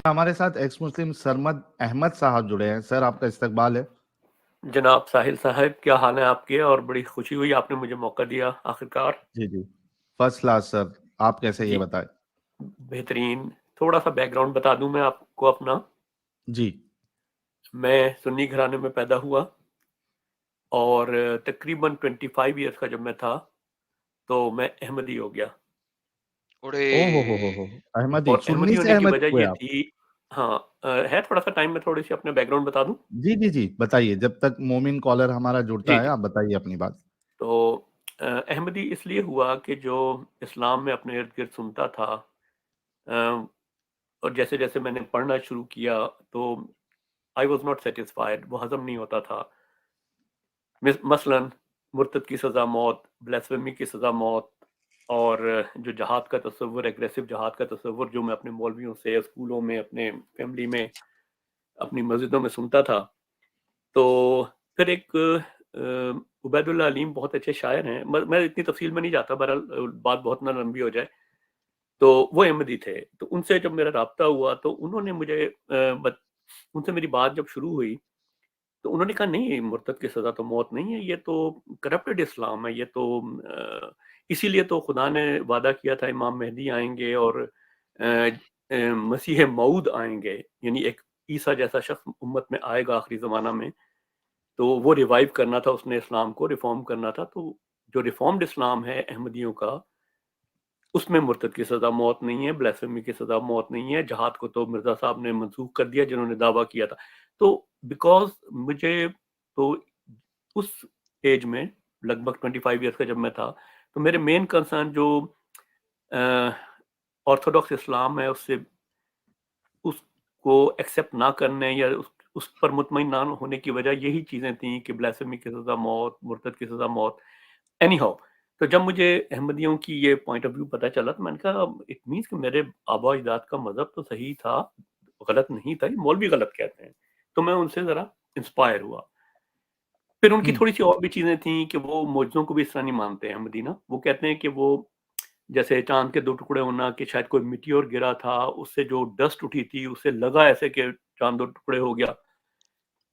ہمارے ساتھ ایکس مسلم سرمد احمد صاحب جڑے ہیں. سر آپ کا استقبال ہے. جناب ساحل صاحب، کیا حال ہے آپ کے؟ اور بڑی خوشی ہوئی آپ نے مجھے موقع دیا آخرکار. جی جی فرسٹ کلاس سر. آپ کیسے یہ جی بتائیں. بہترین. تھوڑا سا بیک گراؤنڈ بتا دوں میں آپ کو اپنا. جی میں سنی گھرانے میں پیدا ہوا اور تقریباً 25 ایئرس کا جب میں تھا تو میں احمدی ہو گیا. او احمدی اور سنی احمدی سے ہونے کی احمدی وجہ ہوئے یہ آپ. تھی. ہاں ہے تھوڑا سا ٹائم، میں تھوڑی سی اپنے بیک گراؤنڈ بتا دوں. جی جی جی بتائیے. جب تک مومن کالر ہمارا جی جڑتا ہے جی. آپ بتائیے اپنی بات. تو احمدی اس لیے ہوا کہ جو اسلام میں اپنے ارد گرد سنتا تھا، اور جیسے جیسے میں نے پڑھنا شروع کیا تو آئی واز ناٹ سیٹسفائڈ، وہ ہضم نہیں ہوتا تھا. مثلا مرتد کی سزا موت، بلیسفیمی کی سزا موت، اور جو جہاد کا تصور، ایگریسو جہاد کا تصور جو میں اپنے مولویوں سے، اسکولوں میں، اپنے فیملی میں، اپنی مسجدوں میں سنتا تھا. تو پھر ایک عبید اللہ علیم بہت اچھے شاعر ہیں، میں اتنی تفصیل میں نہیں جاتا، بہرحال بات بہت نہ لمبی ہو جائے. تو وہ احمدی تھے. تو ان سے جب میرا رابطہ ہوا تو انہوں نے مجھے ان سے میری بات جب شروع ہوئی تو انہوں نے کہا نہیں، مرتد کی سزا تو موت نہیں ہے، یہ تو کرپٹڈ اسلام ہے. یہ تو اسی لیے تو خدا نے وعدہ کیا تھا امام مہدی آئیں گے اور مسیح موعود آئیں گے، یعنی ایک عیسیٰ جیسا شخص امت میں آئے گا آخری زمانہ میں. تو وہ ریوائیو کرنا تھا، اس نے اسلام کو ریفارم کرنا تھا. تو جو ریفارمڈ اسلام ہے احمدیوں کا، اس میں مرتد کی سزا موت نہیں ہے، بلیسفیمی کی سزا موت نہیں ہے. جہاد کو تو مرزا صاحب نے منسوخ کر دیا جنہوں نے دعویٰ کیا تھا. تو بیکاز مجھے تو اس ایج میں لگ بھگ 25 ایئرس کا جب میں تھا تو میرے مین کنسرن جو آرتھوڈاکس اسلام ہے اس کو ایکسیپٹ نہ کرنے یا اس پر مطمئن نہ ہونے کی وجہ یہی چیزیں تھیں کہ بلیسفیمی کی سزا موت، مرتد کی سزا موت. اینی ہاؤ، تو جب مجھے احمدیوں کی یہ پوائنٹ آف ویو پتہ چلا تو میں نے کہا اٹ مینس کہ میرے آبا و اجداد کا مذہب تو صحیح تھا، غلط نہیں تھا، یہ مولوی غلط کہتے ہیں. تو میں ان سے ذرا انسپائر ہوا. پھر ان کی تھوڑی سی اور بھی چیزیں تھیں کہ وہ معجزوں کو بھی اس طرح نہیں مانتے ہیں احمدی نا. وہ کہتے ہیں کہ وہ جیسے چاند کے 2 ٹکڑے ہونا، کہ شاید کوئی میٹیور گرا تھا، اس سے جو ڈسٹ اٹھی تھی اس سے لگا ایسے کہ چاند 2 ٹکڑے ہو گیا.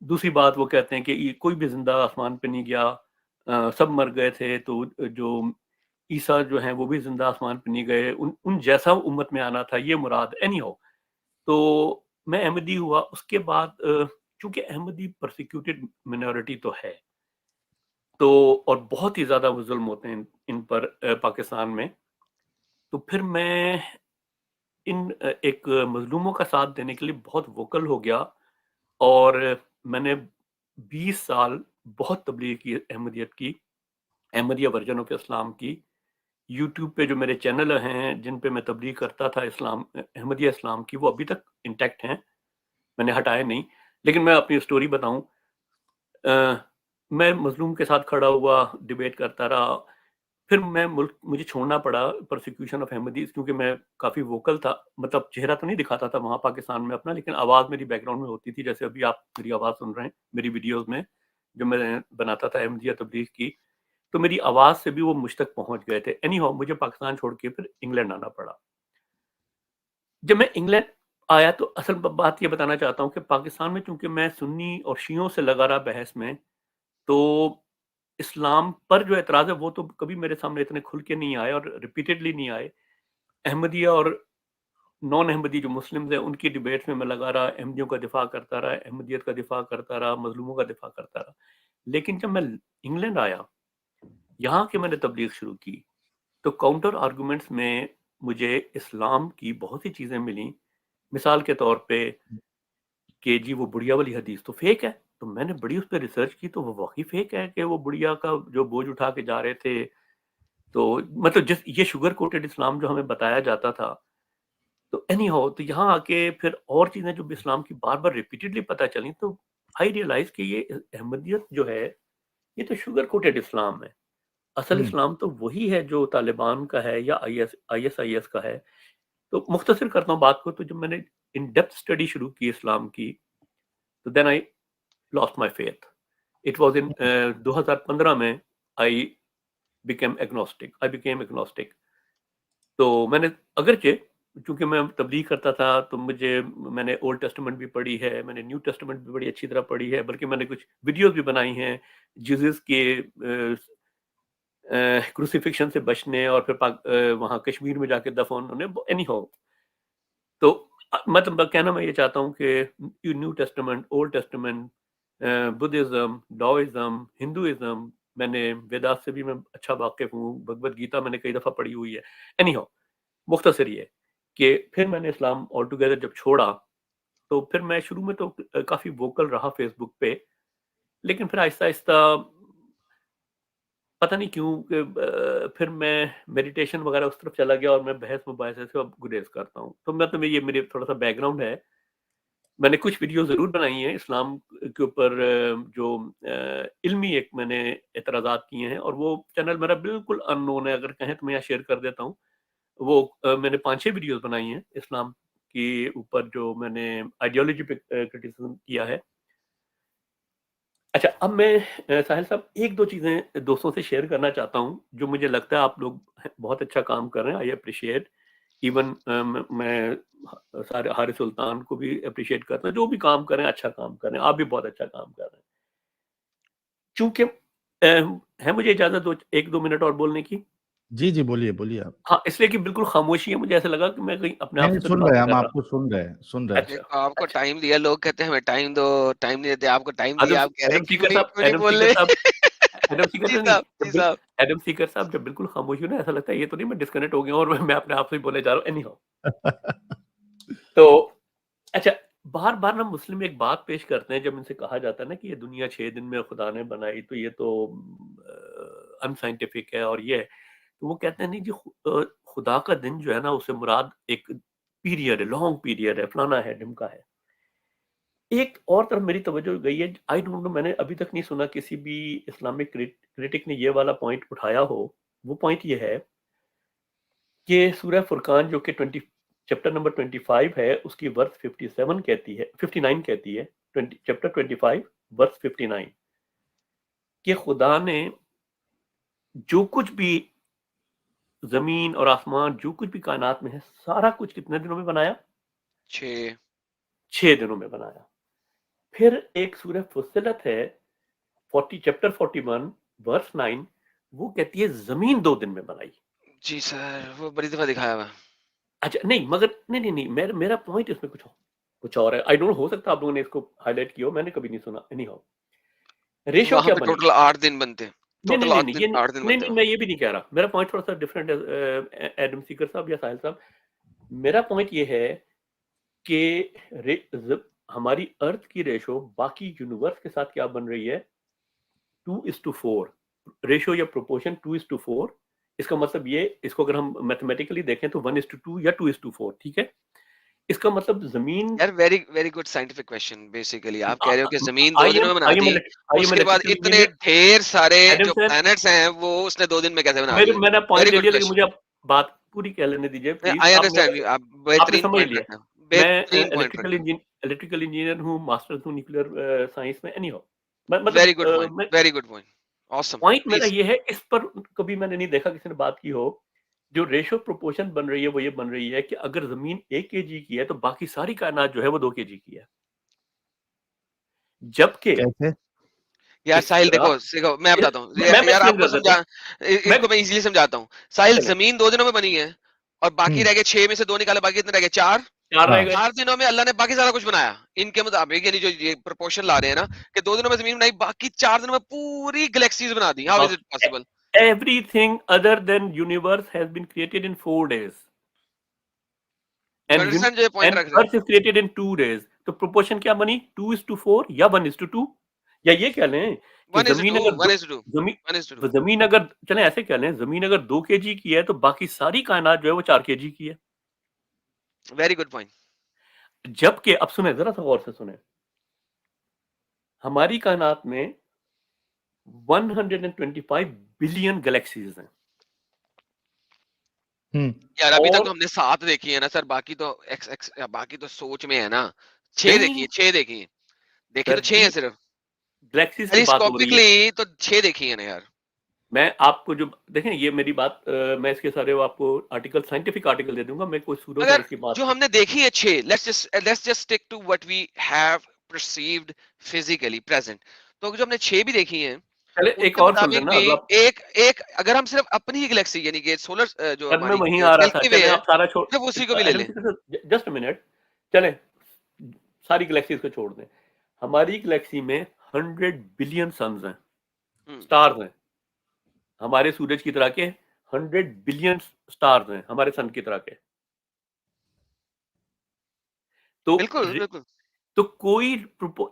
دوسری بات وہ کہتے ہیں کہ کوئی بھی زندہ آسمان پہ نہیں گیا، سب مر گئے تھے. تو جو عیسیٰ جو ہیں وہ بھی زندہ آسمان پہ نہیں گئے، ان جیسا امت میں آنا تھا، یہ مراد. اینی ہو، تو میں احمدی ہوا. اس کے بعد چونکہ احمدی پرسیکیوٹڈ منورٹی تو ہے، تو اور بہت ہی زیادہ وہ ظلم ہوتے ہیں ان پر پاکستان میں. تو پھر میں ان ایک مظلوموں کا ساتھ دینے کے لیے بہت ووکل ہو گیا، اور میں نے 20 سال بہت تبلیغ کی احمدیت کی، احمدیہ ورژن آف اسلام کی. یوٹیوب پہ جو میرے چینل ہیں جن پہ میں تبلیغ کرتا تھا اسلام، احمدیہ اسلام کی، وہ ابھی تک انٹیکٹ ہیں، میں نے ہٹائے نہیں. لیکن میں اپنی سٹوری بتاؤں، میں مظلوم کے ساتھ کھڑا ہوا، ڈیبیٹ کرتا رہا. پھر مجھے چھوڑنا پڑا پرسیکیوشن آف احمدیز، کیونکہ میں کافی ووکل تھا. مطلب چہرہ تو نہیں دکھاتا تھا وہاں پاکستان میں اپنا، لیکن آواز میری بیک گراؤنڈ میں ہوتی تھی. جیسے ابھی آپ میری آواز سن رہے ہیں میری ویڈیوز میں جو میں بناتا تھا احمدیہ تبلیغ کی، تو میری آواز سے بھی وہ مجھ تک پہنچ گئے تھے. اینی ہاؤ، مجھے پاکستان چھوڑ کے پھر انگلینڈ آنا پڑا. جب میں انگلینڈ آیا تو اصل بات یہ بتانا چاہتا ہوں کہ پاکستان میں چونکہ میں سنی اور شیعوں سے لگا رہا بحث میں، تو اسلام پر جو اعتراض ہے وہ تو کبھی میرے سامنے اتنے کھل کے نہیں آئے اور ریپیٹڈلی نہیں آئے. احمدیہ اور نان احمدی جو مسلمز ہیں ان کی ڈیبیٹس میں لگا رہا، احمدیوں کا دفاع کرتا رہا، احمدیت کا دفاع کرتا رہا، مظلوموں کا دفاع کرتا رہا. لیکن جب میں انگلینڈ آیا، یہاں کے میں نے تبلیغ شروع کی، تو کاؤنٹر آرگومنٹس میں مجھے اسلام کی بہت سی چیزیں ملیں. مثال کے طور پہ کہ جی وہ بڑھیا والی حدیث تو فیک ہے. تو میں نے بڑی اس پہ ریسرچ کی تو وہ واقعی فیک ہے کہ وہ بڑھیا کا جو بوجھ اٹھا کے جا رہے تھے. تو مطلب یہ شوگر کوٹڈ اسلام جو ہمیں بتایا جاتا تھا. تو اینی ہو، تو یہاں آ کے پھر اور چیزیں جو اسلام کی بار بار ریپیٹڈلی پتہ چلیں تو آئی ریئلائز کہ یہ احمدیت جو ہے یہ تو شوگر کوٹڈ اسلام ہے. اصل اسلام تو وہی ہے جو طالبان کا ہے یا آئی ایس کا ہے. تو مختصر کرتا ہوں بات کو، تو جب میں نے ان ڈیپتھ اسٹڈی شروع کی اسلام کی تو دین آئی lost my faith. It was in 2015 میں I became agnostic. تو میں نے اگرچہ چونکہ میں تبلیغ کرتا تھا تو میں نے اولڈ ٹیسٹمنٹ بھی پڑھی ہے, میں نے نیو ٹیسٹمنٹ بھی بڑی اچھی طرح پڑھی ہے, بلکہ میں نے کچھ ویڈیوز بھی بنائی ہیں جیزس کے کروسیفکشن سے بچنے, اور پھر وہاں کشمیر میں جا کے دفن انہیں اینی ہو. تو مطلب کہنا میں یہ چاہتا ہوں کہ new testament, old testament, Buddhism, Taoism, Hinduism, میں نے ویداس سے بھی میں اچھا واقف ہوں, بھگوت گیتا میں نے کئی دفعہ پڑھی ہوئی ہے. اینی ہو, مختصر یہ کہ پھر میں نے اسلام آل ٹوگیدر جب چھوڑا تو پھر میں شروع میں تو کافی ووکل رہا فیس بک پہ, لیکن پھر آہستہ آہستہ پتہ نہیں کیوں کہ پھر میں میڈیٹیشن وغیرہ اس طرف چلا گیا, اور میں بحث مباحثے سے اب گریز کرتا ہوں. تو میں تمہیں یہ میرے تھوڑا سا بیک گراؤنڈ ہے. میں نے کچھ ویڈیو ضرور بنائی ہیں اسلام کے اوپر, جو علمی ایک میں نے اعتراضات کیے ہیں, اور وہ چینل میرا بالکل ان نون ہے, اگر کہیں تو میں یہاں شیئر کر دیتا ہوں. وہ میں نے 5-6 ویڈیوز بنائی ہیں اسلام کے اوپر جو میں نے آئیڈیالوجی پہ کرٹیسزم کیا ہے. اچھا, اب میں ساحل صاحب ایک دو چیزیں دوستوں سے شیئر کرنا چاہتا ہوں جو مجھے لگتا ہے آپ لوگ بہت اچھا کام کر رہے ہیں. آئی اپریشیٹ, ایون میں سارے حارث سلطان کو بھی اپریشیٹ کرتا ہوں, جو بھی کام کر رہے ہیں اچھا کام کر رہے ہیں, آپ بھی بہت اچھا کام کر رہے ہیں. چونکہ ہے مجھے اجازت 1-2 منٹ اور بولنے کی؟ جی جی بولیے بولیے آپ. ہاں, اس لیے کہ بالکل خاموشی ہے, مجھے ایسا لگا کہ میں کہیں اپنے آپ نہیں سے سن رہے بات ہیں, نہیں ہم کر آپ کو سن رہے ہیں. رہا. دیکھو آپ کو ٹائم دیا, لوگ کہتے ہیں ہمیں ٹائم دو, ٹائم نہیں دیتے, آپ کو ٹائم دیا, آپ کہہ رہے ایڈم ہیں کہ سیکر صاحب, کیوں نہیں بول رہے. جی صاحب, جی صاحب. ایڈم سیکر صاحب جب بالکل خاموشی ہو نا, ایسا لگتا ہے یہ تو نہیں میں ڈسکنیکٹ ہو گیا ہوں اور میں اپنے آپ سے ہی بولے جا رہا ہوں. اینی ہاؤ, تو اچھا, بار بار نا مسلم ایک بات پیش کرتے ہیں جب ان سے کہا جاتا ہے نا کہ یہ دنیا 6 دن میں خدا نے بنائی, تو یہ تو ان سائنٹیفک ہے اور یہ ہے. تو وہ کہتے ہیں نہیں جی, خدا کا دن جو ہے نا اسے مراد ایک پیریڈ ہے, لانگ پیریڈ ہے, فلانا ہے, ڈھمکا ہے. ایک اور طرف میری توجہ گئی ہے, آئی ڈونٹ نو, میں نے ابھی تک نہیں سنا کسی بھی اسلامک کریٹک نے یہ والا پوائنٹ اٹھایا ہو. وہ پوائنٹ یہ ہے کہ سورہ فرقان جو کہ چیپٹر نمبر 25 ہے, اس کی ورس 57 کہتی ہے, 59 کہتی ہے, چیپٹر 25 ورس 59, کہ خدا نے جو کچھ بھی زمین اور آسمان, جو کچھ بھی کائنات میں ہے, سارا کچھ کتنے دنوں میں بنایا؟ 6 دنوں میں بنایا. پھر ایک سورہ فصلت ہے, چیپٹر 41 ورس 9, وہ کہتی ہے زمین 2 دن میں بنائی. جی سر, وہ بڑی دفعہ دکھایا ہوا. اچھا نہیں, مگر نہیں, میرا پوائنٹ اس میں کچھ اور ہے. آئی ڈونٹ, ہو سکتا آپ لوگوں نے اس کو ہائی لائٹ کیا ہو, میں نے کبھی نہیں سنا. اینی ہاؤ, ریشو وہاں کیا پہ بنی؟ ٹوٹل 8 دن بنتے ہیں. ٹوٹل 8 دن بنتے ہیں. میں یہ بھی نہیں کہہ رہا, میرا پوائنٹ تھوڑا سا ڈفرینٹ ہے ایڈم سیکر صاحب یا ساحل صاحب. میرا پوائنٹ یہ ہے کہ ہماری ارتھ کی ریشو باقی یونیورس کے ساتھ کیا بن رہی ہے؟ 2:4 ریشو یا پروپورشن 2:4. اس کا مطلب یہ, اس کو اگر ہم میتھمیٹیکلی دیکھیں تو 1:2 یا 2:4, ٹھیک ہے. اس کا مطلب زمین, یار very good scientific question. Basically آپ کہہ رہے ہو کہ زمین 2 دنوں میں بنا دی, اس کے بعد اتنے ڈھیر سارے جو پلانٹس ہیں وہ اس نے 2 دن میں کیسے بنا دیے؟ میں نے پوائنٹ لے لیا, لیکن مجھے بات پوری کہہ لینے دیجیے پلیز. آئی انڈرسٹینڈ, آپ آپ نے بہترین سمجھ پوائنٹ لیا, رکھنا, میں بہترین پوائنٹ رکھنا. الیکٹریکل انجینئر ہوں, ماسٹر ہوں نیوکلیر سائنس میں. Anyhow, very good point, very good point, awesome. Point میرا یہ ہے, اس پر کبھی میں نے نہیں دیکھا کسی نے بات کی ہو. جو ریشو پروپورشن بن رہی ہے وہ یہ بن رہی ہے کہ اگر زمین 1 kg کی ہے تو باقی ساری کائنات جو ہے وہ 2 kg کی ہے. جبکہ کیسے؟ یار ساحل دیکھو میں بتاتا ہوں یار, آپ کو اس کو میں ایزیلی سمجھاتا ہوں. ساحل زمین 2 دنوں میں بنی ہے اور باقی رہ گئے 6 میں سے 2 نکالے, باقی کتنے رہ گئے؟ 4 دنوں میں اللہ نے باقی سارا کچھ بنایا ان کے مطابق. یعنی جو یہ پروپورشن لا رہے ہیں نا کہ 2 دنوں میں زمین بنائی, باقی 4 دنوں میں پوری گلیکسیز بنا دی. How is it possible? Everything other than universe has been created in 4 days. And Earth is created in 2 days. تو پروپورشن کیا بنی؟ 2:4 یا 1:2, یا یہ کہہ لیں کہ زمین اگر چلیں ایسے کہہ لیں, زمین اگر 2 kg کی ہے تو باقی ساری کائنات جو ہے وہ 4 kg کی ہے. Very good point. جبکہ اب سنیں, ذرا سا غور سے سنیں, ہماری کائنات میں 125 بلین گلیکسیز ہیں. یار ابھی تک تو ہم نے 7 دیکھی ہے نا سر, باقی تو سوچ میں ہے نا. 6 دیکھی تو 6 ہیں صرف. گلیکسیز کی بات ہو رہی ہے, ٹیلیسکوپکلی تو 6 دیکھی ہے نا یار. میں آپ کو جو دیکھیں یہ میری بات میں اس کے سارے آپ کو آرٹیکل سائنٹیفک آرٹیکل دے دوں گا, میں کوئی سورج اور اگر اس کی بات جو ہم نے دیکھی ہے 6 let's just stick to what we have perceived physically present, تو جو ہم نے 6 بھی دیکھی ہیں چلے ان ایک کے اور سن مطابق لینا بھی اگلا. ایک اگر ہم صرف اپنی ہی گلیکسی یعنی کہ سولر جو سر میں ہماری وہیں آ رہا تھا, ملکی وے چلیں ہے آپ سارا چھوڑ, صرف اسی کو بھی لے لیں. جسٹ منٹ, چلیں ساری گلیکسیز کو چھوڑ دیں. ہماری گلیکسی میں 100 بلین سنز ہیں, سٹارز ہیں, ہمارے سورج کی طرح کے 100 بلین سٹارز ہیں ہمارے سن کی طرح کے. تو بالکل بالکل تو کوئی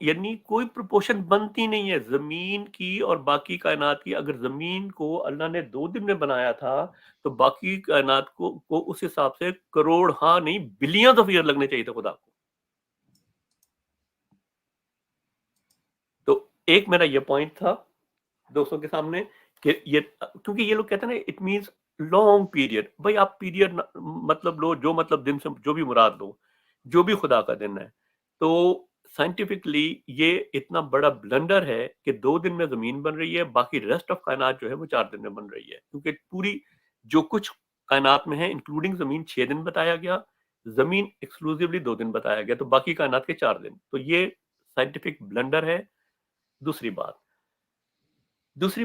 یعنی کوئی پروپورشن بنتی نہیں ہے زمین کی اور باقی کائنات کی. اگر زمین کو اللہ نے 2 دن میں بنایا تھا تو باقی کائنات کو اس حساب سے کروڑ ہاں نہیں بلینز آف ایئر لگنے چاہیے تھے خدا کو. تو ایک میرا یہ پوائنٹ تھا دوستوں کے سامنے کہ یہ, کیونکہ یہ لوگ کہتے ہیں نا اٹ مینس لانگ پیریڈ. بھائی آپ پیریڈ مطلب لو, جو مطلب دن سے جو بھی مراد لو, جو بھی خدا کا دن ہے. تو سائنٹیفکلی یہ اتنا بڑا بلنڈر ہے کہ 2 دن میں زمین بن رہی ہے, باقی ریسٹ آف کائنات جو ہے وہ 4 دن میں بن رہی ہے. کیونکہ پوری جو کچھ کائنات میں ہے انکلوڈنگ زمین 6 دن بتایا گیا, زمین ایکسکلوزیولی 2 دن بتایا گیا, تو باقی کائنات کے 4 دن. تو یہ سائنٹیفک بلنڈر ہے. دوسری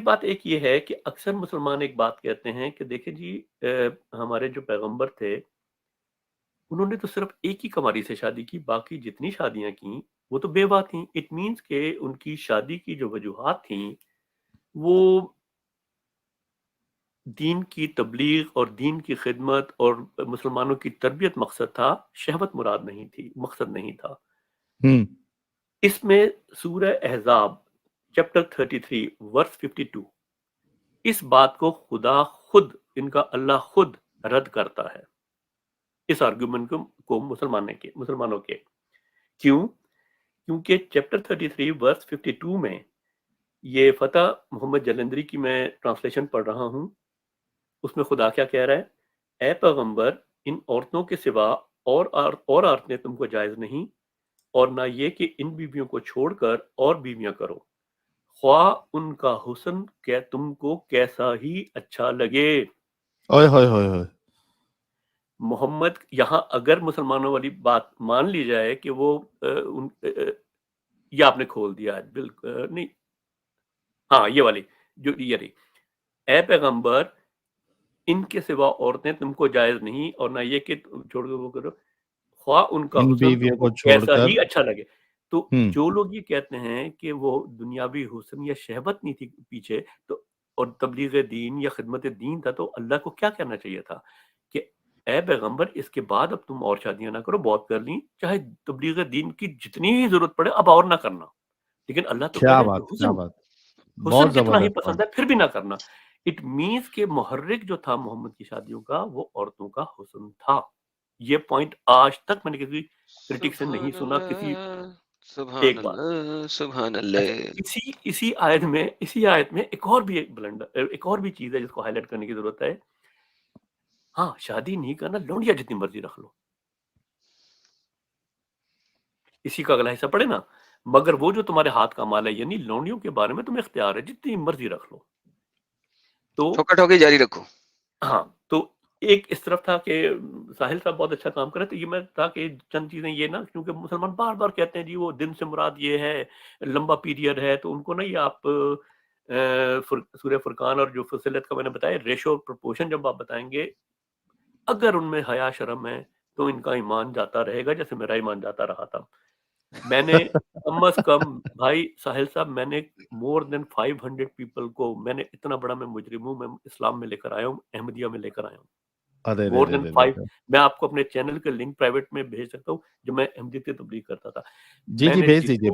بات ایک یہ ہے کہ اکثر مسلمان ایک بات کہتے ہیں کہ دیکھیں جی ہمارے جو پیغمبر تھے انہوں نے تو صرف ایک ہی کماری سے شادی کی, باقی جتنی شادیاں کی وہ تو بیوہ تھیں. اٹ مینس کہ ان کی شادی کی جو وجوہات تھیں وہ دین کی تبلیغ اور دین کی خدمت اور مسلمانوں کی تربیت مقصد تھا, شہوت مراد نہیں تھی, مقصد نہیں تھا. اس میں سورہ احزاب چیپٹر 33 ورس 52 اس بات کو خدا خود, ان کا اللہ خود رد کرتا ہے, اس آرگومنٹ کو مسلمانوں کے. کیوں؟ کیونکہ چیپٹر 33 ورس 52 میں یہ فتح محمد جلندری کی میں ٹرانسلیشن پڑھ رہا ہوں, اس میں خدا کیا کہہ رہا ہے, اے پیغمبر ان عورتوں کے سوا اور عورتیں تم کو جائز نہیں, اور نہ یہ کہ ان بیویوں کو چھوڑ کر اور بیویاں کرو, خواہ ان کا حسن کہ تم کو کیسا ہی اچھا لگے. محمد یہاں اگر مسلمانوں والی بات مان لی جائے کہ وہ یہ آپ نے کھول دیا ہے, بالکل نہیں, ہاں یہ والی جو یہ رہی, اے پیغمبر ان کے سوا عورتیں تم کو جائز نہیں, اور نہ یہ کہ چھوڑ دو وہ کرو, خواہ ان کا حسن تم کو کیسا ہی اچھا لگے. تو جو لوگ یہ کہتے ہیں کہ وہ دنیاوی حسن یا شہوت نہیں تھی پیچھے, تو اور تبلیغ دین یا خدمت دین تھا, تو اللہ کو کیا کہنا چاہیے تھا کہ اے پیغمبر اس کے بعد اب تم اور شادیاں نہ کرو, بہت کر لیں, چاہے تبلیغ دین کی جتنی ہی ضرورت پڑے اب اور نہ کرنا. لیکن اللہ تو کہہ رہے ہیں حسن کتنا ہی پسند ہے پھر بھی نہ کرنا. اٹ مینس کہ محرک جو تھا محمد کی شادیوں کا وہ عورتوں کا حسن تھا. یہ پوائنٹ آج تک میں نے کسی کرٹک سے نہیں سنا, کسی ایک بات. سبحان اللہ. اسی آیت میں ایک اور بھی بلنڈر, ایک اور بھی چیز ہے جس کو ہائی لائٹ کرنے کی ضرورت ہے. ہاں شادی نہیں کرنا, لونڈیا جتنی مرضی رکھ لو, اسی کا اگلا حصہ پڑے نا, مگر وہ جو تمہارے ہاتھ کا مال ہے, یعنی لونڈیوں کے بارے میں تمہیں اختیار ہے, جتنی مرضی رکھ لو. تو ٹھوکا جاری رکھو. ہاں, تو ایک اس طرف تھا کہ ساحل صاحب بہت اچھا کام کر رہے تھے. یہ میں تھا کہ چند چیزیں یہ نا, کیونکہ مسلمان بار بار کہتے ہیں جی وہ دن سے مراد یہ ہے, لمبا پیریڈ ہے, تو ان کو نا یہ آپ سورہ فرقان اور جو فصلت کا میں نے بتایا ریشو اور پروپورشن جب آپ بتائیں گے, اگر ان میں حیا شرم ہے تو ان کا ایمان جاتا رہے گا جیسے میرا ایمان جاتا رہا تھا. میں نے کم از کم بھائی ساحل صاحب, میں نے مور دین 500 پیپل کو, میں نے اتنا بڑا میں مجرم ہوں, میں اسلام میں لے کر آیا ہوں, احمدیہ میں لے کر آیا ہوں, مور دین 5. میں آپ کو اپنے چینل کے لنک پرائیویٹ میں بھیج سکتا ہوں, جو میں احمدیت تبلیغ کرتا تھا. جی بھیج دیجیے.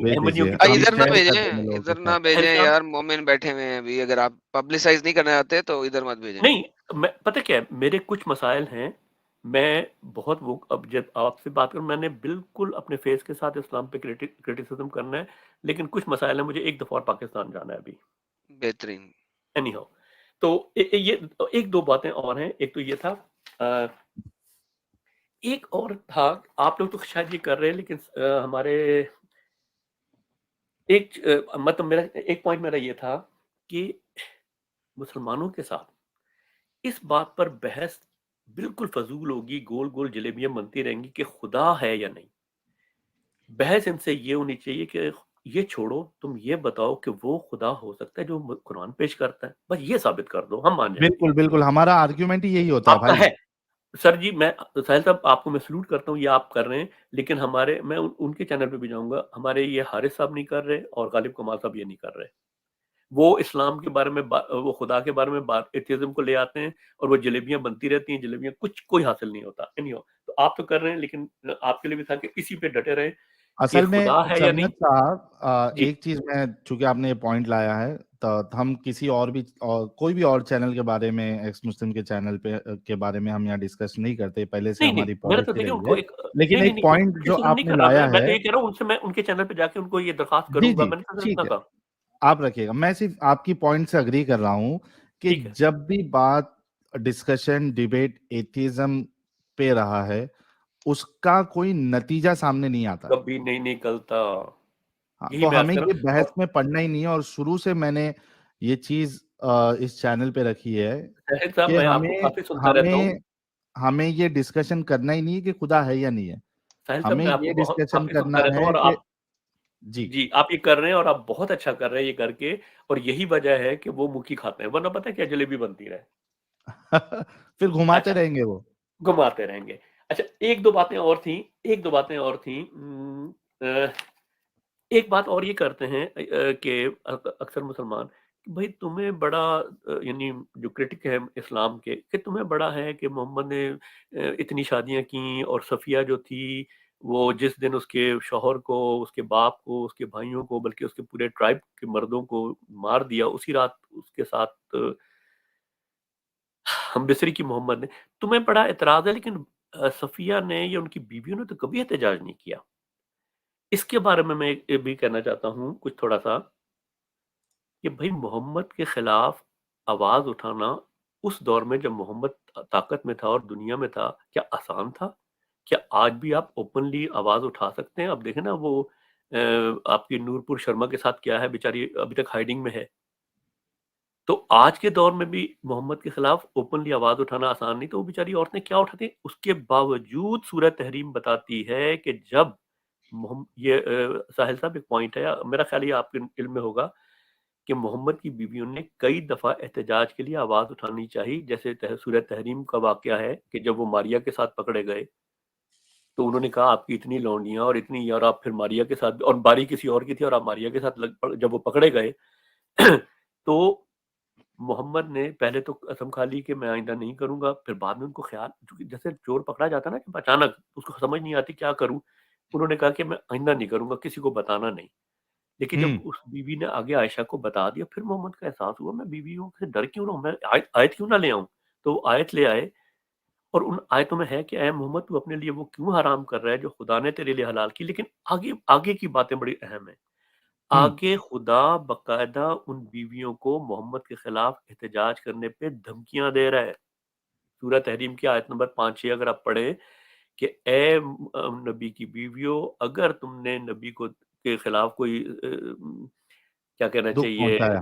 ادھر نہ بھیجیں یار, مومن بیٹھے ہوئے ہیں ابھی, اگر آپ پبلسائز نہیں کرنا چاہتے تو ادھر مت بھیجیں. نہیں, پتہ کیا ہے, میرے کچھ مسائل ہیں, میں بہت وہ اب جب آپ سے بات کروں, میں نے بالکل اپنے فیس کے ساتھ اسلام پہ کرٹیسزم کرنا ہے, لیکن کچھ مسائل ہیں, مجھے ایک دفعہ اور پاکستان جانا ہے ابھی. بہترین. اینی ہاؤ, تو یہ ایک دو باتیں اور ہیں. ایک تو یہ تھا, ایک اور تھا, آپ لوگ تو شاید یہ کر رہے ہیں, لیکن ہمارے ایک مطلب میرا ایک پوائنٹ میرا یہ تھا کہ مسلمانوں کے ساتھ اس بات پر بحث بالکل فضول ہوگی، گول گول جلیبیاں بنتی رہیں گی کہ خدا ہے یا نہیں. بحث ان سے یہ ہونی چاہیے کہ یہ چھوڑو، تم یہ بتاؤ کہ وہ خدا ہو سکتا ہے جو قرآن پیش کرتا ہے، بس یہ ثابت کر دو، ہم مان جائیں گے. بالکل بالکل، ہمارا آرگیومنٹ ہی یہی ہوتا ہے آپ کا بھائی. ہے سر جی، میں ساحل صاحب آپ کو میں سلوٹ کرتا ہوں، یہ آپ کر رہے ہیں، لیکن ہمارے میں ان کے چینل پہ بھی جاؤں گا، ہمارے یہ حارث صاحب نہیں کر رہے اور غالب کمال صاحب یہ نہیں کر رہے. وہ اسلام کے بارے میں وہ خدا کے بارے میں ایتھیزم کو لے آتے ہیں اور وہ جلیبیاں بنتی رہتی ہیں، جلیبیاں کچھ کوئی حاصل نہیں ہوتا. تو آپ تو کر رہے ہیں، لیکن آپ کے لیے بھی تھا کہ اسی پہ ڈٹے رہے کہ اصل میں خدا ہے یا نہیں. سرمد صاحب جی ایک چیز میں، چونکہ آپ نے یہ پوائنٹ لایا ہے تو ہم کسی اور بھی کوئی بھی اور چینل کے بارے میں، ایکس مسلم کے چینل پہ کے بارے میں ہم یہاں ڈسکس نہیں کرتے، پہلے سے نہیں نہیں، ہماری میرا تو پالیسی دیکھیں ان رہی کو ہے. ایک لیکن نہیں نہیں ایک نہیں پوائنٹ جو کرٹیسزم آپ نہیں نے کر رہا، لایا میں تو ہے، یہ کہہ رہا ہوں ان سے، میں ان کے چینل پہ جا کے ان کو یہ درخواست جی کروں گا، جی میں نے صرف اتنا ٹھیک ہے، کہا. آپ رکھیے گا. میں صرف آپ کی پوائنٹ سے اگری کر رہا ہوں کہ ٹھیک ہے، جب بھی بات ڈسکشن ڈیبیٹ ایتھیزم پہ رہا ہے، اس کا کوئی نتیجہ سامنے نہیں آتا ہے. کبھی نہیں نکلتا. ہاں، یہی تو میں عرض ہمیں کر یہ رہا ہوں. بحث میں پڑھنا ہی نہیں ہے، اور شروع سے میں نے یہ چیز اس چینل پہ رکھی ہے اور طاہر صاحب، کہ میں آپ کو ہمیں کافی سنتا رہتا ہوں. ہمیں ہمیں یہ ڈسکشن کرنا ہی نہیں ہے کہ خدا ہے یا نہیں ہے. ساحل صاحب، ہمیں میں آپ کو یہ بہت ڈسکشن کافی سنتا کرنا رہتا ہوں، ہے اور کہ آپ جی جی آپ یہ کر رہے ہیں اور آپ بہت اچھا کر رہے ہیں یہ کر کے، اور یہی وجہ ہے کہ وہ مکھی کھاتے ہیں، ورنہ پتہ ہے کیا جلیبی بنتی رہے. پھر گھماتے اچھا، رہیں گے وہ. گھماتے رہیں گے. اچھا، ایک دو باتیں اور تھیں، ایک دو باتیں اور تھیں. ایک بات اور یہ کرتے ہیں کہ اکثر مسلمان کہ بھائی تمہیں بڑا یعنی جو کرٹک ہے اسلام کے، کہ تمہیں بڑا ہے کہ محمد نے اتنی شادیاں کی، اور صفیہ جو تھی وہ جس دن اس کے شوہر کو، اس کے باپ کو، اس کے بھائیوں کو، بلکہ اس کے پورے ٹرائب کے مردوں کو مار دیا، اسی رات اس کے ساتھ ہم بستری کی محمد نے. تمہیں بڑا اعتراض ہے، لیکن صفیہ نے یا ان کی بیویوں نے تو کبھی احتجاج نہیں کیا. اس کے بارے میں یہ بھی کہنا چاہتا ہوں کچھ تھوڑا سا، کہ بھائی محمد کے خلاف آواز اٹھانا اس دور میں جب محمد طاقت میں تھا اور دنیا میں تھا، کیا آسان تھا؟ کیا آج بھی آپ اوپنلی آواز اٹھا سکتے ہیں؟ اب دیکھیں نا وہ آپ کی نور پور شرما کے ساتھ کیا ہے، بیچاری ابھی تک ہائیڈنگ میں ہے. تو آج کے دور میں بھی محمد کے خلاف اوپنلی آواز اٹھانا آسان نہیں، تو وہ بیچاری عورتیں کیا اٹھاتی ہیں. اس کے باوجود سورہ تحریم بتاتی ہے کہ جب یہ ساحل صاحب ایک پوائنٹ ہے، میرا خیال یہ آپ کے علم میں ہوگا، کہ محمد کی بیویوں نے کئی دفعہ احتجاج کے لیے آواز اٹھانی چاہیے. جیسے سورہ تحریم کا واقعہ ہے کہ جب وہ ماریا کے ساتھ پکڑے گئے تو انہوں نے کہا آپ کی اتنی لونڈیاں اور اتنی، اور آپ پھر ماریا کے ساتھ، اور باری کسی اور کی تھی، اور آپ ماریا کے ساتھ جب وہ پکڑے گئے تو محمد نے پہلے تو قسم کھا لی کہ میں آئندہ نہیں کروں گا. پھر بعد میں ان کو خیال، جیسے چور پکڑا جاتا نا کہ اچانک اس کو سمجھ نہیں آتی کیا کروں، انہوں نے کہا کہ میں آئندہ نہیں کروں گا، کسی کو بتانا نہیں. لیکن جب اس بیوی نے آگے عائشہ کو بتا دیا، پھر محمد کا احساس ہوا میں بیویوں سے ڈر کیوں رہا ہوں، میں آیت کیوں نہ لے آؤں. تو وہ آیت لے آئے، اور ان آیتوں میں ہے کہ اے محمد تو اپنے لیے وہ کیوں حرام کر رہا ہے جو خدا نے تیرے لیے حلال کی. لیکن آگے کی باتیں بڑی اہم ہیں. آگے خدا باقاعدہ ان بیویوں کو محمد کے خلاف احتجاج کرنے پہ دھمکیاں دے رہا ہے. سورہ تحریم کی آیت نمبر 5-6 اگر آپ پڑھیں کہ اے نبی کی بیویوں، اگر تم نے نبی کو کے خلاف کوئی کیا کہنا دکھ چاہیے، پہنچایا.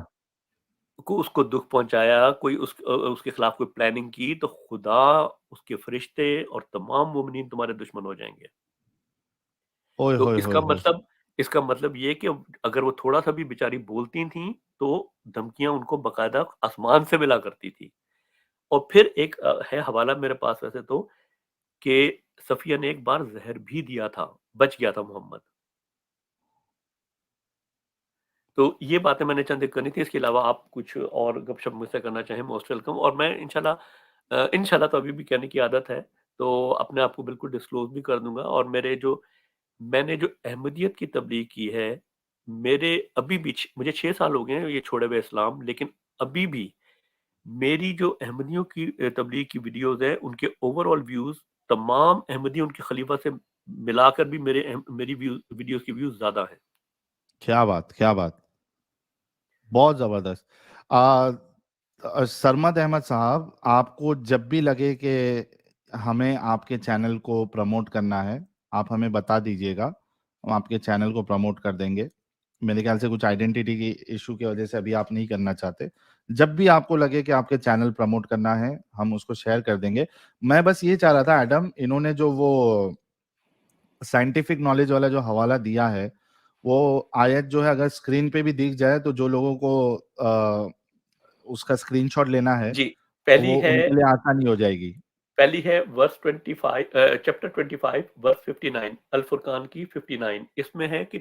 اس کو دکھ پہنچایا، کوئی اس کے خلاف کوئی پلاننگ کی، تو خدا، اس کے فرشتے اور تمام مومنین تمہارے دشمن ہو جائیں گے. اوئے تو ہوئے ہوئے ہوئے. اس کا مطلب یہ کہ اگر وہ تھوڑا سا بھی بیچاری بولتی تھیں تو دھمکیاں ان کو باقاعدہ آسمان سے ملا کرتی تھی. اور پھر ایک ہے حوالہ میرے پاس ویسے تو، کہ صفیہ نے ایک بار زہر بھی دیا تھا، بچ گیا تھا محمد. تو یہ باتیں میں نے چند ایک کرنی تھی. اس کے علاوہ آپ کچھ اور گپ شپ مجھ سے کرنا چاہیں موسٹ ویلکم. اور میں انشاءاللہ تو ابھی بھی کہنے کی عادت ہے تو اپنے آپ کو بالکل ڈسکلوز بھی کر دوں گا. اور میں نے جو احمدیت کی تبلیغ کی ہے، میرے ابھی بھی مجھے 6 سال ہو گئے ہیں یہ چھوڑے ہوئے اسلام، لیکن ابھی بھی میری جو احمدیوں کی تبلیغ کی ویڈیوز ہیں، ان کے اوور آل ویوز تمام احمدی ان کے خلیفہ سے ملا کر بھی میری ویڈیوز کی ویوز زیادہ ہیں. کیا بات، کیا بات، بہت زبردست. سرمد احمد صاحب، آپ کو جب بھی لگے کہ ہمیں آپ کے چینل کو پروموٹ کرنا ہے، آپ ہمیں بتا دیجئے گا، ہم آپ کے چینل کو پروموٹ کر دیں گے. میرے خیال سے کچھ آئیڈینٹی کی ایشو کی وجہ سے ابھی آپ نہیں کرنا چاہتے. جب بھی آپ کو لگے کہ آپ کے چینل پروموٹ کرنا ہے ہم اس کو شیئر کر دیں گے. میں بس یہ چاہ رہا تھا ایڈم, انہوں نے جو وہ سائنٹیفک نالج والا جو حوالہ دیا ہے وہ آیت جو ہے اگر اسکرین پہ بھی دکھ جائے تو جو لوگوں کو اس کا اسکرین شاٹ لینا ہے جی تو وہ ان کے لیے آسانی ہو جائے گی. پہلی ہے ورس 25 چیپٹر 25 ورس 59 الفرقان کی 59. اس میں ہے کہ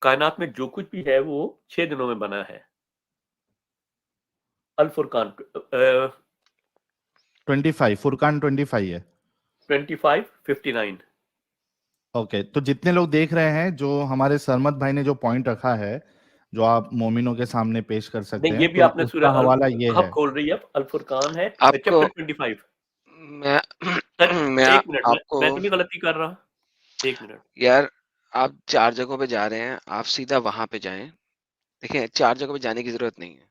کائنات میں جو کچھ بھی ہے وہ 6 دنوں میں بنا ہے. الفرقان 25 فرقان 25 ہے 25:59. اوکے. تو جتنے لوگ دیکھ رہے ہیں, جو ہمارے سرمد بھائی نے جو پوائنٹ رکھا ہے جو آپ مومنوں کے سامنے پیش کر سکتے نہیں, ہیں, یہ بھی تو آپ نے اس سورہ کا حوالہ یہ ہے. کہف کھول رہی ہے, الفرقان ہے آپ کو چیپٹر 25. میں ایک منٹ, آپ کو میں تو نہیں غلطی کر رہا, ایک منٹ. یار آپ 4 جگہوں پہ جا رہے ہیں, آپ سیدھا وہاں پہ جائیں. دیکھیں 4 جگہوں پہ جانے کی ضرورت نہیں ہے,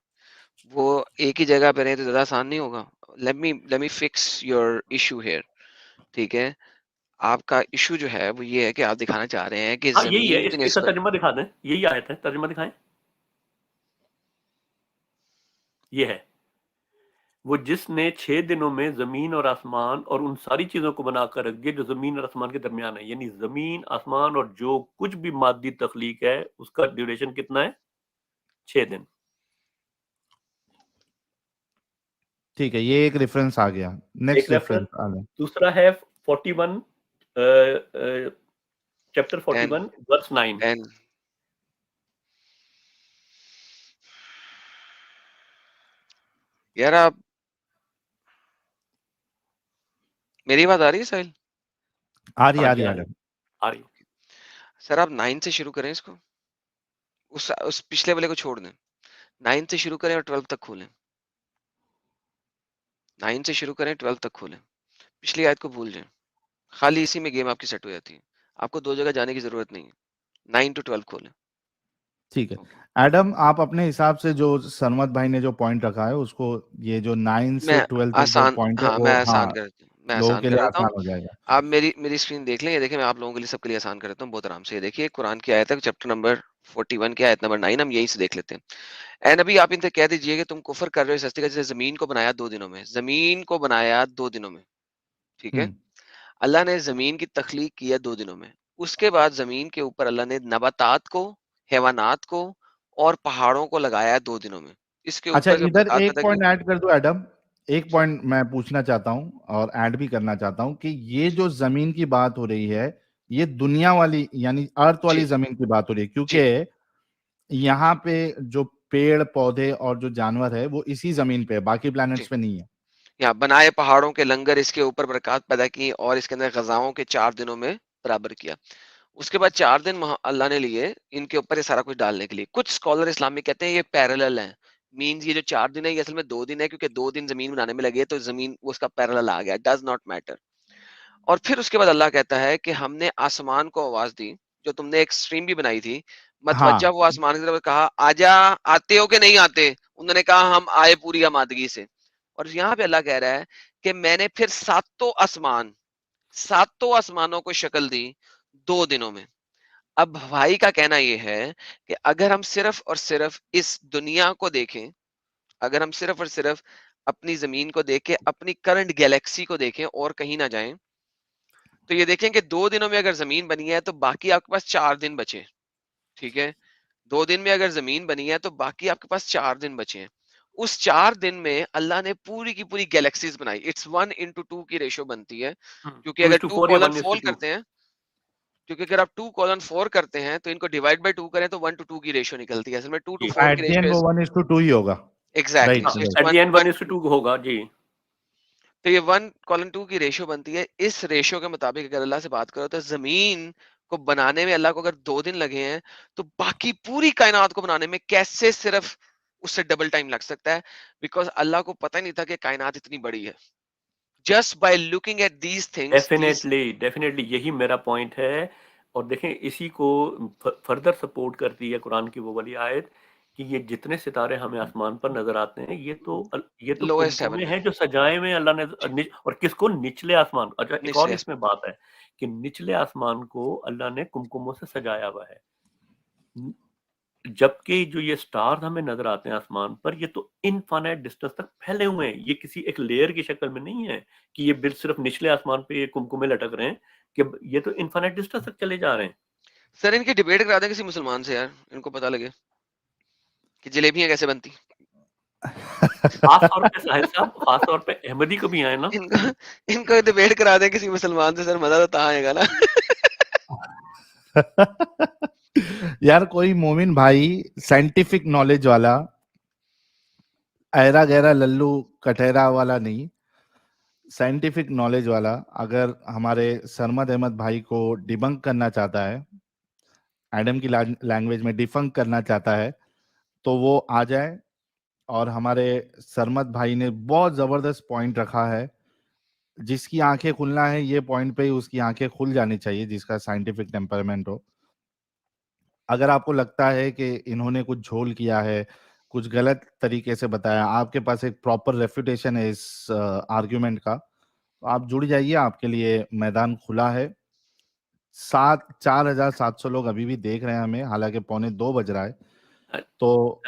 وہ ایک ہی جگہ پہ رہے تو زیادہ آسان نہیں ہوگا. let me fix your issue here. ٹھیک ہے, آپ کا ایشو جو ہے وہ یہ ہے کہ آپ دکھانا چاہ رہے ہیں کہ ہاں یہی ہے, زمین اس کا ترجمہ دکھا دیں, یہی آیت ہے, ترجمہ دکھائیں. یہ ہے وہ جس نے 6 دنوں میں زمین اور آسمان اور ان ساری چیزوں کو بنا کر رکھ دیا جو زمین اور آسمان کے درمیان ہے. یعنی زمین, آسمان اور جو کچھ بھی مادی تخلیق ہے اس کا ڈیوریشن کتنا ہے؟ 6 دن. ٹھیک ہے, یہ ایک ریفرنس آ گیا. نیکسٹ ریفرنس آ گیا. دوسرا ہے 41 چیپٹر 41 ورس 9. یار آپ میری بات آ رہی ہے ساحل؟ آ رہی. سر آپ 9 سے شروع کریں اس کو, اس پچھلے والے کو چھوڑ دیں. 9 سے شروع کریں اور 12 تک کھولیں. 9 سے شروع کریں 12 تک کھولیں. پچھلی آیت کو بھول جائیں, خالی اسی میں گیم آپ کی سیٹ ہو جاتی ہے. آپ کو 2 جگہ جانے کی ضرورت نہیں ہے. 9 to 12 کھولیں. ٹھیک ہے ایڈم, آپ اپنے حساب سے جو سرمد بھائی نے جو پوائنٹ رکھا ہے اس کو, یہ جو 9 سے 12 تک جو پوائنٹ ہے وہ لوگوں کے لیے آسان ہو جائے گا. آپ میری اسکرین دیکھ لیں, یہ دیکھیں میں آپ لوگوں کے لیے سب کے لیے آسان کر دیتا ہوں بہت آرام سے. یہ دیکھیے قرآن کی آیت ہے چیپٹر نمبر 41 کی آیت نمبر 9, ہم یہیں سے دیکھ لیتے ہیں. اے نبی آپ ان سے کہہ دیجئے کہ تم کفر کر رہے ہو سستی کا, جیسے زمین کو بنایا 2 دنوں میں. زمین کو بنایا 2 دنوں میں, ٹھیک ہے. اللہ نے زمین کی تخلیق کی ہے 2 دنوں میں. اس کے بعد زمین کے اوپر اللہ نے نباتات کو, حیوانات کو اور پہاڑوں کو لگایا 2 دنوں میں. اس کے اچھا, اوپر ادھر ایک پوائنٹ ایڈ کر دو ایڈم. ایک پوائنٹ میں پوچھنا چاہتا ہوں اور ایڈ بھی کرنا چاہتا ہوں کہ یہ جو زمین کی بات ہو رہی ہے یہ دنیا والی یعنی ارتھ والی زمین کی بات ہو رہی ہے, کیونکہ یہاں پہ جو پیڑ پودے اور جو جانور ہے وہ اسی زمین پہ ہے, باقی پلانٹس پہ نہیں ہے. یہاں بنائے پہاڑوں کے لنگر, اس کے اوپر برکات پیدا کی اور اس کے اندر غذاؤں کے 4 دنوں میں برابر کیا. اس کے بعد 4 دن اللہ نے لیے ان کے اوپر یہ سارا کچھ ڈالنے کے لیے. کچھ اسکالر اسلامی کہتے ہیں یہ پیرالل ہیں, مینز یہ جو 4 دن ہے یہ اصل میں 2 دن ہے, کیونکہ 2 دن زمین بنانے میں لگے تو زمین اس کا پیرالل آ گیا. Does not matter. اور پھر اس کے بعد اللہ کہتا ہے کہ ہم نے آسمان کو آواز دی, جو تم نے ایک سٹریم بھی بنائی تھی, متوجہ وہ آسمان کی طرف کہا آجا, آتے ہو کہ نہیں آتے؟ انہوں نے کہا ہم آئے پوری آمادگی سے. اور یہاں پہ اللہ کہہ رہا ہے کہ میں نے پھر 7 آسمانوں کو شکل دی 2 دنوں میں. اب بھائی کا کہنا یہ ہے کہ اگر ہم صرف اور صرف اس دنیا کو دیکھیں, اگر ہم صرف اور صرف اپنی زمین کو دیکھیں, اپنی کرنٹ گیلیکسی کو دیکھیں اور کہیں نہ جائیں, تو یہ دیکھیں کہ 2 دنوں میں اگر زمین بنی ہے تو باقی آپ کے پاس 4 دن بچے. ٹھیک ہے, 2 دن میں اگر زمین بنی ہے تو باقی آپ کے پاس 4 دن بچے ہیں. اس 4 دن میں اللہ نے پوری کی پوری گیلیکسیز بنائی. اٹس 1:2 کی ریشو بنتی ہے, کیونکہ اگر 2:4 کرتے ہیں, کیونکہ اگر آپ 2:4 کرتے ہیں تو ان کو ڈیوائڈ بائی 2 کریں تو 1:2 کی ریشو نکلتی ہے. اصل میں 2:4 کی ریشو 1:2 ہی ہوگا. ایگزیکٹلی, ایٹ دی اینڈ 1:2 ہوگا. جی, تو یہ 1:2 کی ریشو بنتی ہے. اس ریشو کے مطابق اگر اللہ سے بات کرو تو زمین کو بنانے میں اللہ کو اگر 2 دن لگے ہیں تو باقی پوری کائنات کو بنانے میں کیسے صرف اس سے ڈبل ٹائم لگ سکتا ہے؟ بیکاز اللہ کو پتہ نہیں تھا کہ کائنات اتنی بڑی ہے. Just by looking at these things. Definitely یہی میرا پوائنٹ ہے. اور دیکھیں اسی کو فردر سپورٹ کرتی ہے قرآن کی وہ والی آیت کہ یہ جتنے ستارے ہمیں آسمان پر نظر آتے ہیں یہ تو کمکمے ہیں جو سجائے میں اللہ نے, اور کس کو؟ نچلے آسمان. اچھا, ایک اور اس میں بات ہے کہ نچلے آسمان کو اللہ نے کمکموں سے سجایا ہوا ہے. جبکہ جو یہ سٹارز ہمیں نظر آتے ہیں آسمان پر، یہ تو انفائنائٹ ڈسٹینس تک پھیلے ہوئے ہیں. یہ کسی ایک لیئر کی شکل میں نہیں ہے کہ یہ صرف نچلے آسمان پہ یہ کمکمے لٹک رہے ہیں، کہ یہ تو انفائنائٹ ڈسٹینس تک چلے جا رہے ہیں. سر ان کی ڈیبیٹ کرا دیں کسی مسلمان سے یار، ان کو پتہ لگے کہ جلیبیاں کیسے بنتی. خاص طور پہ ساحل صاحب، خاص طور پہ احمدی کبھی آئے نا، ان کو ڈیبیٹ کرا دیں کسی مسلمان سے سر، مزہ تو تہاں آئے گا نا. یار کوئی مومن بھائی سائنٹیفک نالج والا، ایرا گیرا للو کٹیرا والا نہیں، سائنٹیفک نالج والا اگر ہمارے سرمد احمد بھائی کو ڈیبنک کرنا چاہتا ہے، ایڈم کی لینگویج میں ڈیفنک کرنا چاہتا ہے، تو وہ آ جائے. اور ہمارے سرمد بھائی نے بہت زبردست پوائنٹ رکھا ہے. جس کی آنکھیں کھلنا ہے یہ پوائنٹ پہ ہی اس کی آنکھیں کھل جانی چاہیے، جس کا سائنٹیفک ٹیمپرمنٹ ہو. اگر آپ کو لگتا ہے کہ انہوں نے کچھ جھول کیا ہے، کچھ غلط طریقے سے بتایا، آپ کے پاس ایک پراپر ریفیوٹیشن ہے اس آرگیومنٹ کا، تو آپ جڑ جائیے، آپ کے لیے میدان کھلا ہے. 4,700 لوگ ابھی بھی دیکھ رہے ہیں ہمیں، حالانکہ 1:45 بج رہا ہے. تو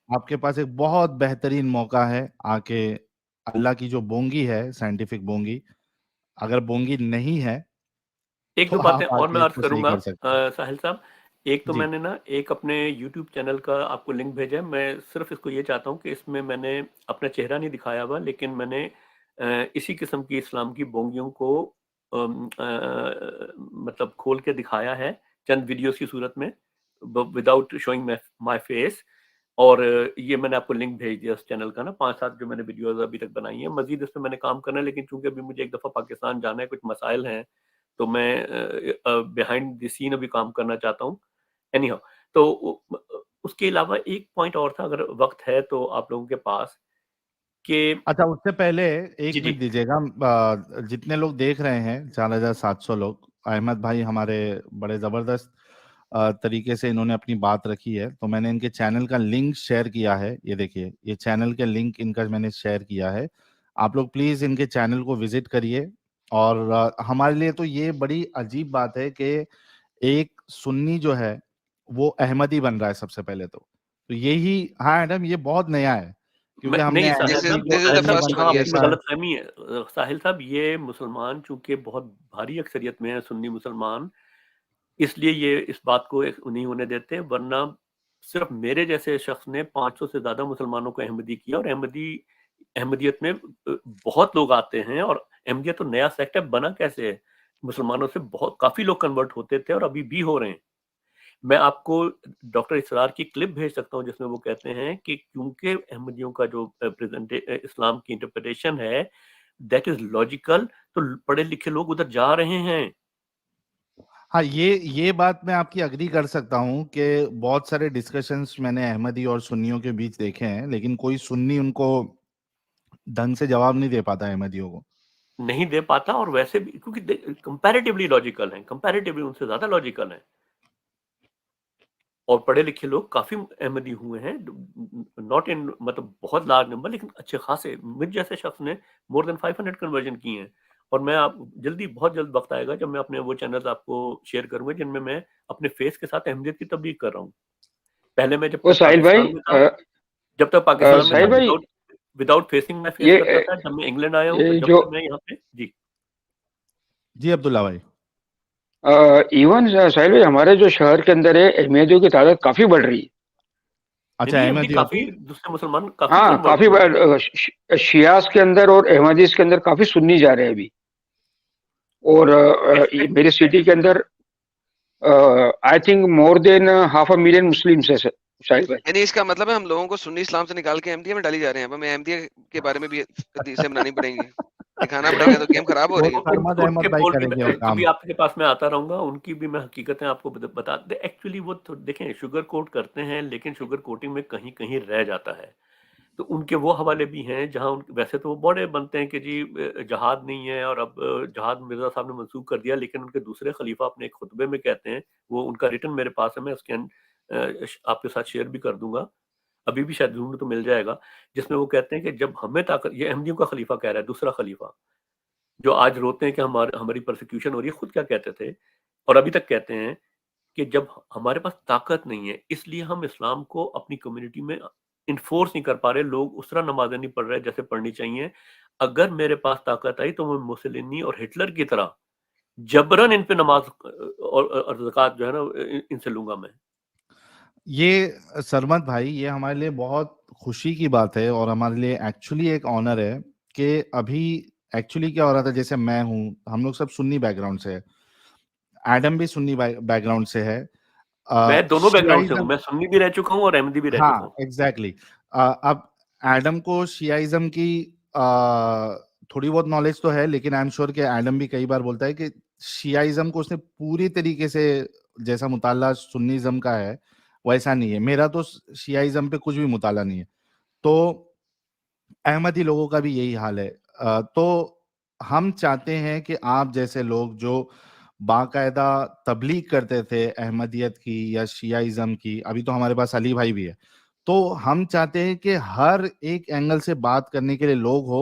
آپ کے پاس ایک بہت بہترین موقع ہے آ کے اللہ کی جو بونگی ہے، سائنٹیفک بونگی، اگر بونگی نہیں ہے ایک تو دو باتیں آپ آ اور کے میں اس عرض کو کروں صحیح گا کر سکتے ہیں. ساحل صاحب. ایک تو جی میں نے نا ایک اپنے یوٹیوب چینل کا آپ کو لنک بھیجا ہے. میں صرف اس کو یہ چاہتا ہوں کہ اس میں نے اپنا چہرہ نہیں دکھایا ہوا، لیکن میں نے اسی قسم کی اسلام کی بونگیوں کو مطلب کھول کے دکھایا ہے چند ویڈیوز کی صورت میں، وداؤٹ شوئنگ مائی فیس. اور یہ میں نے آپ کو لنک بھیج دیا اس چینل کا نا، 5-7 جو میں نے ویڈیوز ابھی تک بنائی ہیں. مزید اس میں نے کام کرنا ہے، لیکن چونکہ ابھی مجھے ایک دفعہ پاکستان جانا ہے، کچھ مسائل ہیں، تو میں بیہائنڈ دی سین ابھی کام کرنا چاہتا ہوں. اینی ہاؤ، تو اس کے علاوہ ایک پوائنٹ اور تھا، اگر وقت ہے تو آپ لوگوں کے پاس، کہ اچھا اس سے پہلے جی ایک جی منٹ دیجیے گا. جتنے لوگ دیکھ رہے ہیں 4,700 لوگ، احمد بھائی ہمارے بڑے زبردست طریقے سے انہوں نے اپنی بات رکھی ہے، تو میں نے ان کے چینل کا لنک شیئر کیا ہے. یہ دیکھیے، یہ چینل کے لنک ان کا میں نے شیئر کیا ہے. آپ لوگ پلیز ان کے چینل کو وزٹ کریے. اور ہمارے لیے تو یہ بڑی عجیب بات ہے کہ ایک سنی جو ہے وہ احمدی بن رہا ہے سب سے پہلے. تو یہی، ہاں ایڈم، یہ بہت نیا ہے، کیونکہ ہم نے نہیں ساحل This is صاحب، احمدی جو this is the Ahmad first bin one, کے آپ yes میں دیکھا sir. ہے. غلط فہمی ہے ساحل صاحب. یہ مسلمان چونکہ بہت بھاری اکثریت میں ہیں، سنی مسلمان، اس لیے یہ اس بات کو نہیں ہونے دیتے. ورنہ صرف میرے جیسے شخص نے 500 سے زیادہ مسلمانوں کو احمدی کیا، اور احمدیت میں بہت لوگ آتے ہیں. اور احمدیت تو نیا سیکٹ ہے، بنا کیسے ہے؟ مسلمانوں سے کافی لوگ کنورٹ ہوتے تھے اور ابھی بھی ہو رہے ہیں. میں آپ کو ڈاکٹر اسرار کی کلپ بھیج سکتا ہوں، جس میں وہ کہتے ہیں کہ کیونکہ احمدیوں کا جو اسلام کی انٹرپریٹیشن ہے دیٹ از لاجیکل، تو پڑھے لکھے لوگ ادھر جا رہے ہیں. ہاں، یہ بات میں آپ کی اگری کر سکتا ہوں کہ بہت سارے ڈسکشنز میں نے احمدی اور سنیوں کے بیچ دیکھے ہیں، لیکن کوئی سنی ان کو ڈھنگ سے جواب نہیں دے پاتا احمدیوں کو. نہیں دے پاتا، اور ویسے بھی کیونکہ کمپیریٹیولی لاجیکل ہیں، کمپیریٹیولی ان سے زیادہ لاجیکل ہیں. اور پڑھے لکھے لوگ کافی احمدی ہوئے ہیں، ناٹ ان مطلب بہت لارج نمبر، لیکن اچھے خاصے. مجھ جیسے شخص نے مور دین 500 کنورژن کی ہیں. اور میں آپ بہت جلد وقت آئے گا جب میں اپنے وہ چینلز آپ کو شیئر کروں گا جن میں اپنے فیس کے ساتھ احمدیت کی تبلیغ کر رہا ہوں. پہلے میں جب وہ تک ساحل بھائی پاکستان میں تھا ساحل بھائی وداؤٹ فیسنگ میں فیس کرتا تھا. جب میں انگلینڈ آیا ہوں، جب جو سے میں یہاں پہ جی عبداللہ بھائی. ایون ساحل بھائی ہمارے جو شہر کے اندر ہے احمدیوں کی تعداد کافی بڑھ رہی ہے. اچھا احمدیوں کی، کافی دوسرے مسلمان کافی ہاں کنورٹ کافی ہوئے. شیعاز کے اندر اور احمدیز کے اندر کافی سنی جا رہے ہیں ابھی. اور میری سٹی کے اندر آئی تھنک مور دین 500,000 مسلم ہے شاہد بھائی. یعنی اس کا مطلب ہے ہم لوگوں کو سنی اسلام سے نکال کے احمدیہ میں ڈالی جا رہے ہیں. اب ہمیں احمدیہ کے بارے میں بھی حدیثیں بنانی پڑیں گی، دکھانا پڑے گا، تو گیم خراب ہو وہ رہی ہے. سرمد ان احمد کے بھائی بول کریں گے وہ بھی کام. کبھی آپ کے پاس میں آتا رہوں گا، ان کی بھی میں حقیقتیں آپ کو بتا دیں. ایکچولی وہ تو دیکھیں شوگر کوٹ کرتے ہیں، لیکن شوگر کوٹنگ میں کہیں کہیں رہ جاتا ہے. تو ان کے وہ حوالے بھی ہیں جہاں ویسے تو وہ بڑے بنتے ہیں کہ جی جہاد نہیں ہے، اور اب جہاد مرزا صاحب نے منسوخ کر دیا، لیکن ان کے دوسرے خلیفہ اپنے ایک خطبے میں کہتے ہیں، وہ ان کا ریٹن میرے پاس ہے، میں اس کے آپ کے ساتھ شیئر بھی کر دوں گا، ابھی بھی شاید ڈھونڈوں تو مل جائے گا، جس میں وہ کہتے ہیں کہ جب ہمیں طاقت، یہ احمدیوں کا خلیفہ کہہ رہا ہے، دوسرا خلیفہ، جو آج روتے ہیں کہ ہماری پرسیکیوشن ہو رہی ہے، خود کیا کہتے تھے اور ابھی تک کہتے ہیں کہ جب ہمارے پاس طاقت نہیں ہے اس لیے ہم اسلام کو اپنی کمیونٹی میں انفورس نہیں کر پا رہے, لوگ اس طرح نمازیں نہیں پڑھ رہے جیسے پڑھنی چاہیے. اگر میرے پاس طاقت آئی تو میں موسولینی اور ہٹلر کی طرح جبرن ان پہ نماز اور زکوٰۃ جو ہے نا ان سے لوں گا میں. یہ سرمد بھائی, یہ ہمارے لیے بہت خوشی کی بات ہے اور ہمارے لیے ایکچولی ایک آنر ہے کہ ابھی ایکچولی کیا ہو رہا تھا, جیسے میں ہوں, ہم لوگ سب سنی بیک گراؤنڈ سے ہے, ایڈم بھی سنی بیک گراؤنڈ سے ہے, میں دونوں بیک گراؤنڈ سے ہوں, میں سنی بھی رہ چکا ہوں اور احمدی بھی رہ ہاں چکا ہوں. ایگزیکٹلی. اب ایڈم کو شیعائزم کی تھوڑی بہت نالج تو ہے, لیکن آئی ایم شیور کہ ایڈم بھی کئی بار بولتا ہے کہ شیعائزم کو اس نے پوری طریقے سے جیسا مطالعہ سنیزم کا ہے ویسا نہیں ہے. میرا تو شیعائزم پہ کچھ بھی مطالعہ نہیں ہے, تو احمدی لوگوں کا بھی یہی حال ہے. تو ہم چاہتے ہیں کہ آپ جیسے لوگ جو باقاعدہ تبلیغ کرتے تھے احمدیت کی یا شیعائزم کی, ابھی تو ہمارے پاس علی بھائی بھی ہے, تو ہم چاہتے ہیں کہ ہر ایک اینگل سے بات کرنے کے لیے لوگ ہو.